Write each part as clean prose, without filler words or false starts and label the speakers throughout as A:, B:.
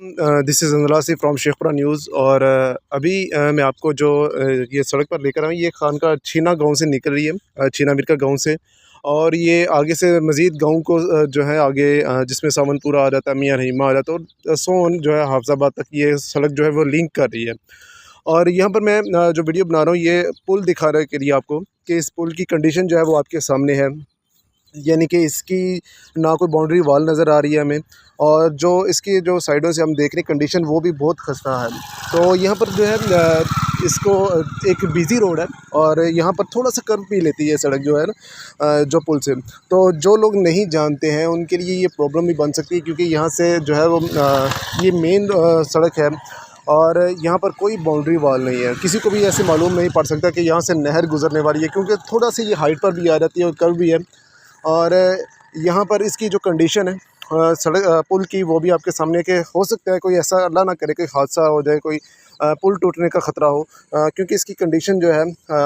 A: This is अनलासी from Sheikhpura news. और अभी मैं आपको जो ये सड़क पर लेकर आया हूँ, ये खानका छीना गांव से निकल रही है, छीना मिर का गाँव से। और ये आगे से मज़ीद गाँव को जो है आगे जिसमें सावनपुरा आ जाता है, मियाँ रहीमा आ जाता है, और सोन जो है हाफजाबाद तक ये सड़क जो है वो लिंक कर रही है। और यहाँ पर मैं जो वीडियो बना रहा हूँ, ये पुल दिखा रहा है के लिए आपको कि इस पुल की कंडीशन जो है वो आपके सामने है। यानी कि इसकी ना कोई बाउंड्री वॉल नज़र आ रही है हमें, और जो इसकी जो साइडों से हम देख रहे हैं कंडीशन वो भी बहुत खस्ता है। तो यहाँ पर जो है इसको एक बिज़ी रोड है, और यहाँ पर थोड़ा सा कर्व भी लेती है सड़क जो है ना, जो पुल से। तो जो लोग नहीं जानते हैं उनके लिए ये प्रॉब्लम भी बन सकती है, क्योंकि यहाँ से जो है वो ये मेन सड़क है, और यहाँ पर कोई बाउंड्री वॉल नहीं है। किसी को भी ऐसे मालूम नहीं पड़ सकता कि यहाँ से नहर गुजरने वाली है, क्योंकि थोड़ा सा ये हाइट पर भी आ जाती है और कर्व भी है। और यहाँ पर इसकी जो कंडीशन है सड़क पुल की, वो भी आपके सामने के हो सकता है कोई ऐसा अल्लाह ना करे कोई हादसा हो जाए, कोई पुल टूटने का ख़तरा हो, क्योंकि इसकी कंडीशन जो है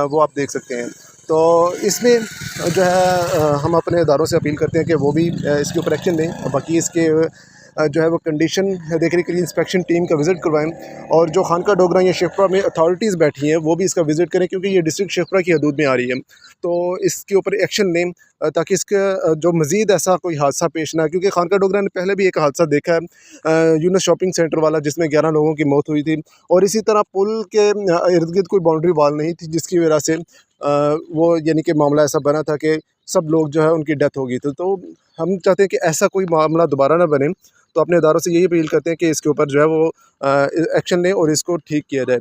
A: वो आप देख सकते हैं। तो इसमें जो है हम अपने इदारों से अपील करते हैं कि वो भी इसके ऊपर एक्शन लें। बाकी इसके जो है वो कंडीशन देखने के लिए इंस्पेक्शन टीम का विज़िट करवाएं, और जो खानका डोगरा या शेखपुरा में अथॉरिटीज़ बैठी हैं वो भी इसका विज़िट करें, क्योंकि ये डिस्ट्रिक्ट शेखपुरा की हदूद में आ रही है। तो इसके ऊपर एक्शन लें ताकि इसका जो मज़ीद ऐसा कोई हादसा पेश ना आए, क्योंकि खानका डोगरा ने पहले भी एक हादसा देखा है, यूनुस शॉपिंग सेंटर वाला, जिसमें 11 लोगों की मौत हुई थी। और इसी तरह पुल के इर्द गिर्द कोई बाउंड्री वॉल नहीं थी, जिसकी वजह से वो यानी कि मामला ऐसा बना था कि सब लोग जो है उनकी डेथ हो गई थी। तो हम चाहते हैं कि ऐसा कोई मामला दोबारा ना बने। तो अपने इदारों से यही अपील करते हैं कि इसके ऊपर जो है वो एक्शन लें और इसको ठीक किया जाए।